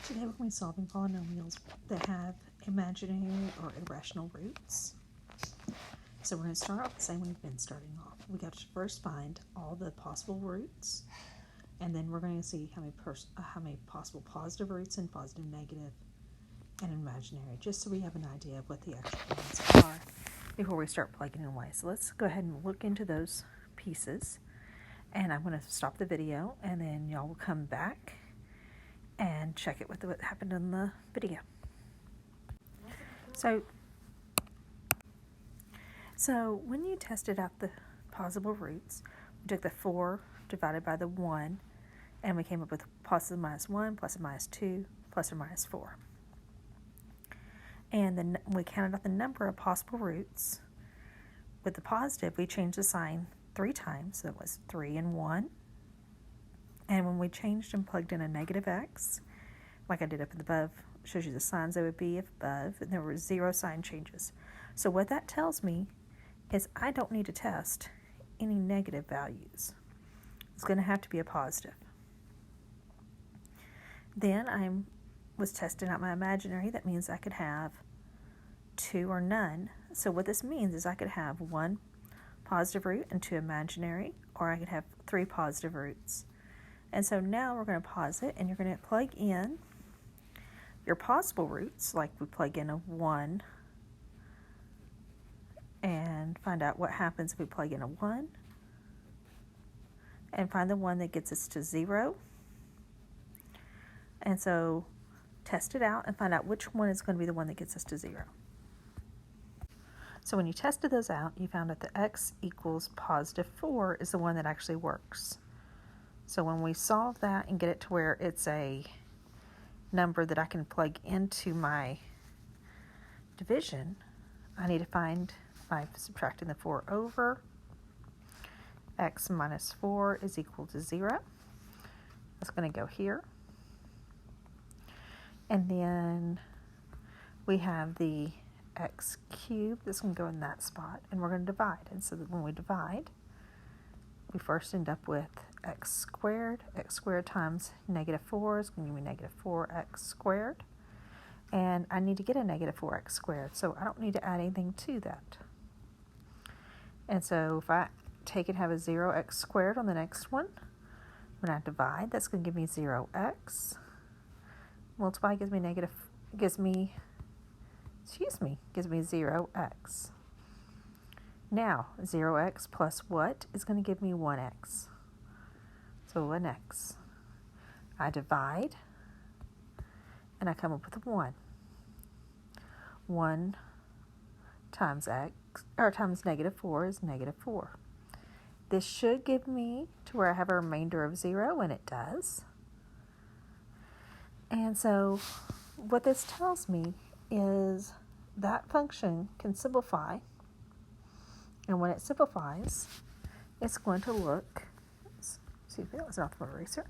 Today we're going to be solving polynomials that have imaginary or irrational roots. So we're going to start off the same way we've been starting off. We got to first find all the possible roots, and then we're going to see how many possible positive roots and positive, negative, and imaginary, just so we have an idea of what the actual ones are before we start plugging away. So let's go ahead and look into those pieces, and I'm going to stop the video, and then y'all will come back and check it with what happened in the video. So when you tested out the possible roots, we took the 4 divided by the 1, and we came up with plus or minus 1, plus or minus 2, plus or minus 4. And then we counted out the number of possible roots. With the positive, we changed the sign 3 times, so it was 3 and 1. And when we changed and plugged in a negative x, like I did up above, shows you the signs they would be above, and there were 0 sign changes. So what that tells me is I don't need to test any negative values. It's going to have to be a positive. Then I was testing out my imaginary. That means I could have 2 or none. So what this means is I could have 1 positive root and 2 imaginary, or I could have 3 positive roots. And so now we're going to pause it, and you're going to plug in your possible roots, like we plug in a 1, and find out what happens if we plug in a 1, and find the one that gets us to 0. And so test it out and find out which one is going to be the one that gets us to 0. So when you tested those out, you found that the x equals positive 4 is the one that actually works. So when we solve that and get it to where it's a number that I can plug into my division, I need to find, by subtracting the 4 over, x minus 4 is equal to 0. That's going to go here. And then we have the x cubed that's going to go in that spot, and we're going to divide. And so that when we divide, we first end up with x squared. X squared times negative 4 is going to give me negative 4x squared. And I need to get a negative 4x squared, so I don't need to add anything to that. And so if I take and have a 0x squared on the next one, when I divide, that's going to give me 0x. Multiply gives me 0x. Now, 0x plus what is going to give me 1x. So 1x. I divide, and I come up with a 1. 1 times times negative 4 is negative 4. This should give me to where I have a remainder of 0, and it does. And so what this tells me is that function can simplify. And when it simplifies, it's going to look, excuse me, that was not the eraser.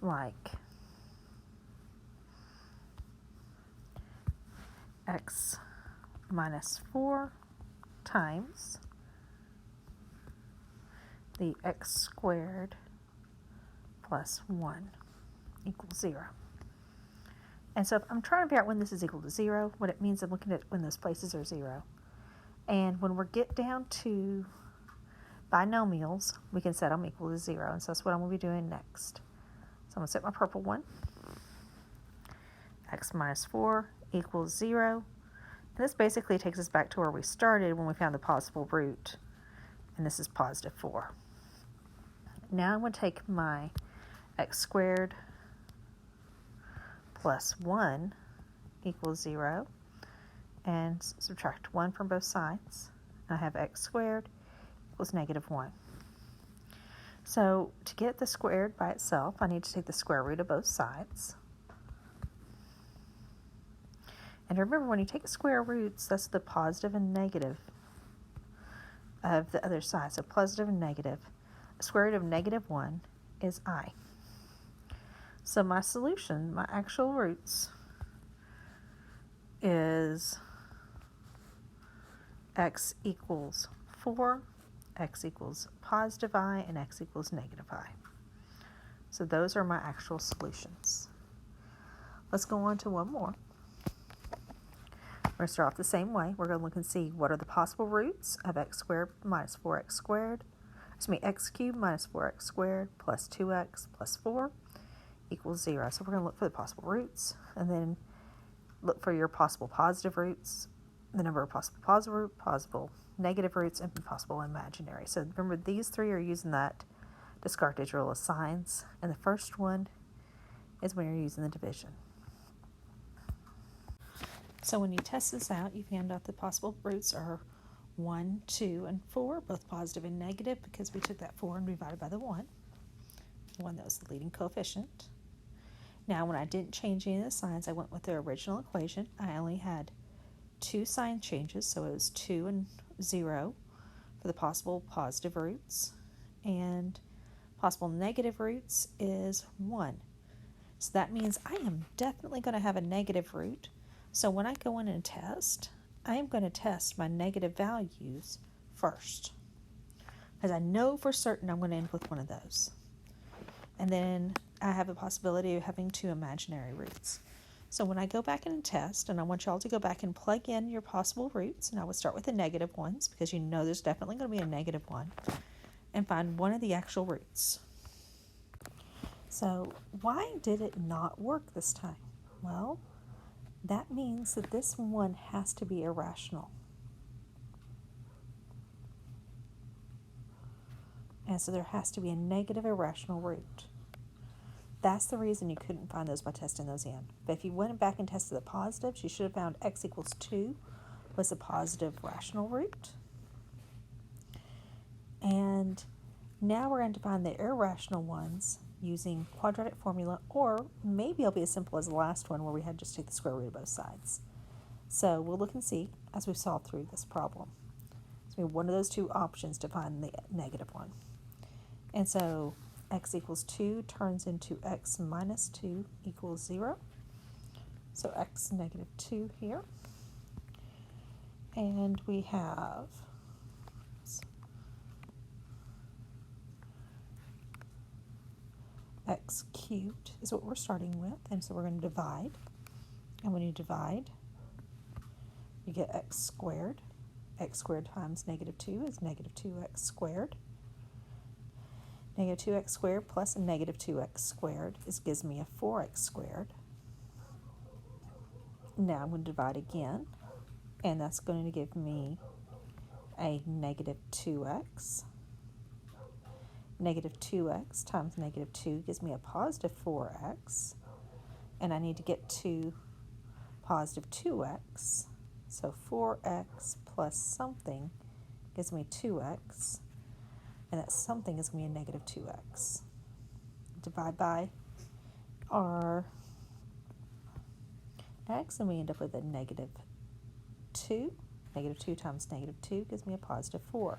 Like x minus 4 times the x squared plus 1 equals 0. And so if I'm trying to figure out when this is equal to 0, what it means I'm looking at when those places are 0. And when we get down to binomials, we can set them equal to 0. And so that's what I'm going to be doing next. So I'm going to set my purple one. X minus 4 equals 0. And this basically takes us back to where we started when we found the possible root. And this is positive 4. Now I'm going to take my x squared plus 1 equals 0 and subtract 1 from both sides. I have x squared equals negative 1. So to get the squared by itself, I need to take the square root of both sides. And remember, when you take square roots, that's the positive and negative of the other side. So positive and negative. Square root of negative 1 is I. So my solution, my actual roots, is x equals 4 x equals positive I, and x equals negative I. So those are my actual solutions. Let's go on to one more. We're going to start off the same way. We're going to look and see what are the possible roots of x squared minus 4x squared. X cubed minus 4x squared plus 2x plus 4 equals 0. So we're going to look for the possible roots, and then look for your possible positive roots, the number of possible positive roots, possible negative roots, and possible imaginary. So remember, these three are using that Descartes rule of signs, and the first one is when you're using the division. So when you test this out, you find out the possible roots are 1, 2, and 4, both positive and negative, because we took that 4 and divided by the 1 that was the leading coefficient. Now, when I didn't change any of the signs, I went with the original equation. I only had 2 sign changes, so it was 2 and 0 for the possible positive roots, and possible negative roots is 1. So that means I am definitely going to have a negative root. So when I go in and test, I am going to test my negative values first, because I know for certain I'm going to end with one of those. And then I have a possibility of having 2 imaginary roots. So when I go back in and test, and I want y'all to go back and plug in your possible roots, and I would start with the negative ones, because you know there's definitely going to be a negative one, and find one of the actual roots. So why did it not work this time? Well, that means that this one has to be irrational. And so there has to be a negative irrational root. That's the reason you couldn't find those by testing those in. But if you went back and tested the positives, you should have found x equals 2 was a positive rational root. And now we're going to find the irrational ones using quadratic formula, or maybe it'll be as simple as the last one where we had just take the square root of both sides. So we'll look and see as we solve through this problem. So we have one of those 2 options to find the negative one. And so x equals 2 turns into x minus 2 equals 0. So x negative 2 here. And we have x cubed is what we're starting with, and so we're going to divide. And when you divide, you get x squared. X squared times negative 2 is negative 2x squared. Negative 2x squared plus a negative 2x squared gives me a 4x squared. Now I'm going to divide again, and that's going to give me a negative 2x. Negative 2x times negative 2 gives me a positive 4x, and I need to get to positive 2x, so 4x plus something gives me 2x, and that something is going to be a negative 2x. Divide by our x, and we end up with a negative 2. Negative 2 times negative 2 gives me a positive 4.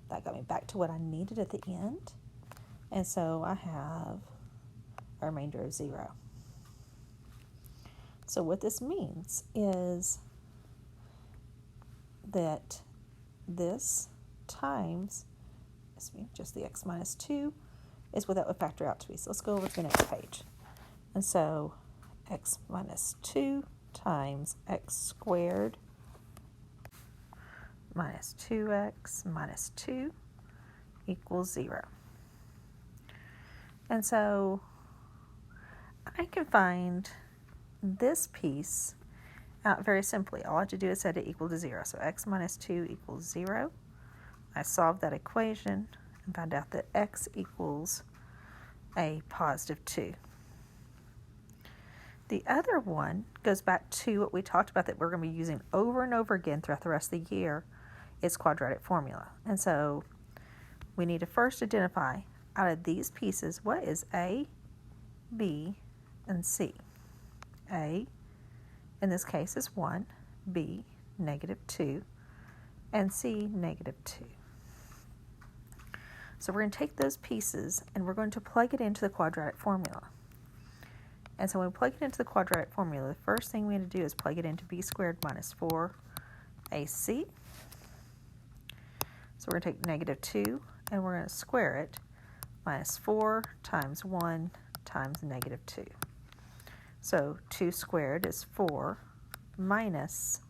That got me back to what I needed at the end. And so I have a remainder of 0. So what this means is that this times, just the x minus 2 is what that would factor out to be. So let's go over to the next page. And so x minus 2 times x squared minus 2x minus 2 equals 0. And so I can find this piece out very simply. All I have to do is set it equal to 0. So x minus 2 equals 0. I solved that equation and found out that x equals a positive 2. The other one goes back to what we talked about that we're going to be using over and over again throughout the rest of the year. It's quadratic formula. And so we need to first identify out of these pieces what is A, B, and C. A, in this case, is 1, B, negative 2, and C, negative 2. So we're going to take those pieces and we're going to plug it into the quadratic formula. And so when we plug it into the quadratic formula, the first thing we need to do is plug it into b squared minus 4ac. So we're going to take negative 2 and we're going to square it, minus 4 times 1 times negative 2. So 2 squared is 4, minus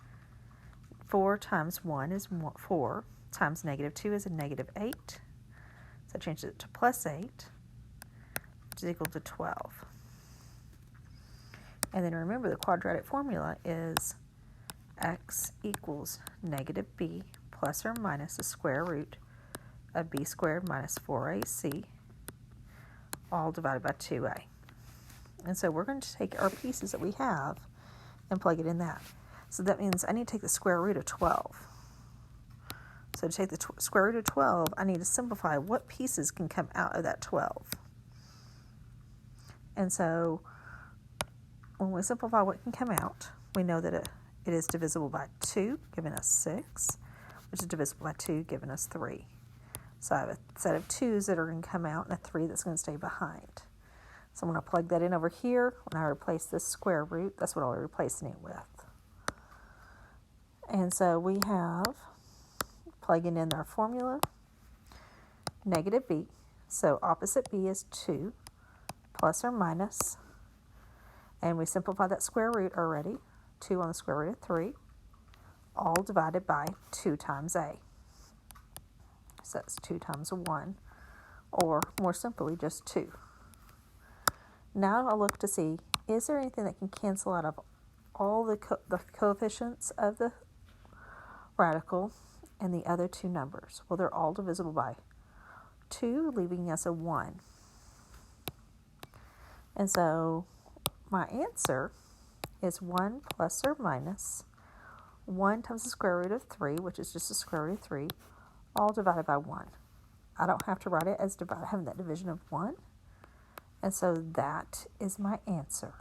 4 times 1 is 4, times negative 2 is a negative 8. So I changed it to plus 8, which is equal to 12. And then remember the quadratic formula is x equals negative b plus or minus the square root of b squared minus 4ac, all divided by 2a. And so we're going to take our pieces that we have and plug it in that. So that means I need to take the square root of 12. So to take the square root of 12, I need to simplify what pieces can come out of that 12. And so when we simplify what can come out, we know that it is divisible by 2, giving us 6, which is divisible by 2, giving us 3. So I have a set of 2's that are going to come out and a 3 that's going to stay behind. So I'm going to plug that in over here. When I replace this square root, that's what I'll be replacing it with. And so we have, plugging in our formula, negative b. So opposite b is 2, plus or minus. And we simplify that square root already. 2 on the square root of 3, all divided by 2 times a. So that's 2 times 1, or more simply, just 2. Now I'll look to see, is there anything that can cancel out of all the coefficients of the radical and the other two numbers? Well, they're all divisible by 2, leaving us a 1. And so my answer is 1 plus or minus 1 times the square root of 3, which is just the square root of 3, all divided by 1. I don't have to write it as having that division of 1. And so that is my answer.